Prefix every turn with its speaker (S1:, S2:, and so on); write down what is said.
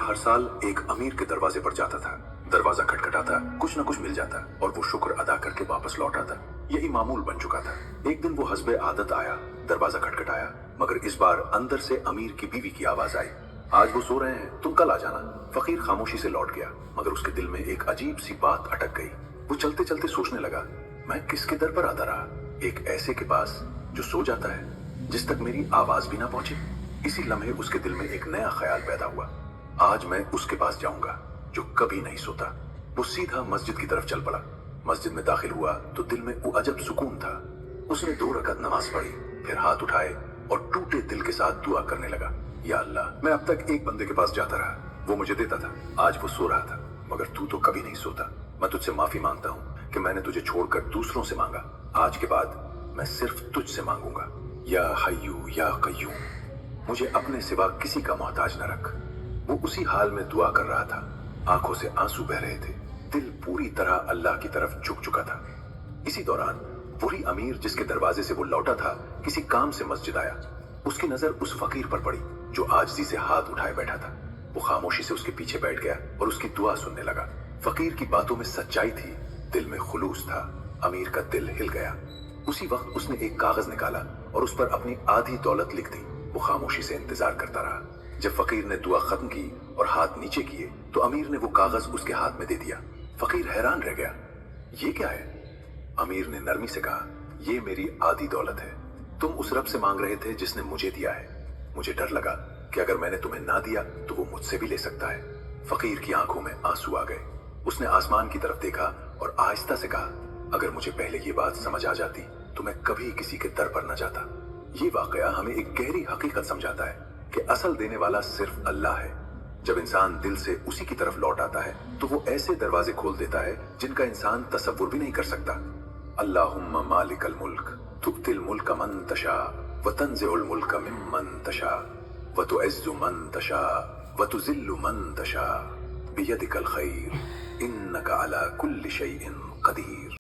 S1: हर साल एक अमीर के दरवाजे पर जाता था। दरवाजा खटखटाता, कुछ न कुछ मिल जाता और वो शुक्र अदा करके वापस लौट आता। यही मामूल बन चुका था। एक दिन वो हस्बे आदत आया, दरवाजा खटखटाया, मगर इस बार अंदर से अमीर की बीवी की आवाज आई, आज वो सो रहे हैं, तुम कल आ जाना। फकीर खामोशी से लौट गया, मगर उसके दिल में एक अजीब सी बात अटक गई। वो चलते चलते सोचने लगा, मैं किसके दर पर आता रहा? एक ऐसे के पास जो सो जाता है, जिस तक मेरी आवाज भी ना पहुंचे। इसी लम्हे उसके दिल में एक नया ख्याल पैदा हुआ, आज मैं उसके पास जाऊंगा जो कभी नहीं सोता। वो सीधा मस्जिद की तरफ चल पड़ा। मस्जिद में दाखिल हुआ तो दिल में वो अजब सुकून था। उसने 2 रकात नमाज पढ़ी, फिर हाथ उठाए और टूटे दिल के साथ दुआ करने लगा, या अल्लाह, मैं अब तक एक बंदे के पास जाता रहा, वो मुझे देता था, आज वो सो रहा था, मगर तू तो कभी नहीं सोता। मैं तुझसे माफी मांगता हूँ कि मैंने तुझे छोड़कर दूसरों से मांगा। आज के बाद मैं सिर्फ तुझसे मांगूंगा, या हय्यू या कय्यूम, मुझे अपने सिवा किसी का मोहताज न रख। वो उसी हाल में दुआ कर रहा था, आंखों से आंसू बह रहे थे, दिल पूरी तरह अल्लाह की तरफ झुक चुका था। इसी दौरान वही अमीर जिसके दरवाजे से वो लौटा था, किसी काम से मस्जिद आया। उसकी नजर उस फकीर पर पड़ी जो आजिज़ी से हाथ उठाए बैठा था। वो खामोशी से उसके पीछे बैठ गया और उसकी दुआ सुनने लगा। फकीर की बातों में सच्चाई थी, दिल में खुलूस था। अमीर का दिल हिल गया। उसी वक्त उसने एक कागज निकाला और उस पर अपनी आधी दौलत लिख दी। वो खामोशी से इंतजार करता रहा। जब फकीर ने दुआ खत्म की और हाथ नीचे किए तो अमीर ने वो कागज उसके हाथ में दे दिया। फकीर हैरान रह गया, ये क्या है? अमीर ने नरमी से कहा, ये मेरी आधी दौलत है, तुम उस रब से मांग रहे थे जिसने मुझे दिया है। मुझे डर लगा कि अगर मैंने तुम्हें ना दिया तो वो मुझसे भी ले सकता है। फकीर की आंखों में आंसू आ गए। उसने आसमान की तरफ देखा और आहिस्ता से कहा, अगर मुझे पहले ये बात समझ आ जाती तो मैं कभी किसी के दर पर न जाता। ये वाकया हमें एक गहरी हकीकत समझाता है कि असल देने वाला सिर्फ अल्लाह है। जब इंसान दिल से उसी की तरफ लौट आता है तो वो ऐसे दरवाजे खोल देता है जिनका इंसान तसव्वुर भी नहीं कर सकता। अल्लाहुम्मा मालिकल मुल्क तु'तिल मुल्क मन तशा व तंज़िउल मुल्क मिम्मन तशा व तु'इज़्ज़ु मन तशा व तुज़िल्लु मन तशा बियदिकल खैर इन्नका अला कुल्लि शैइन कदीर।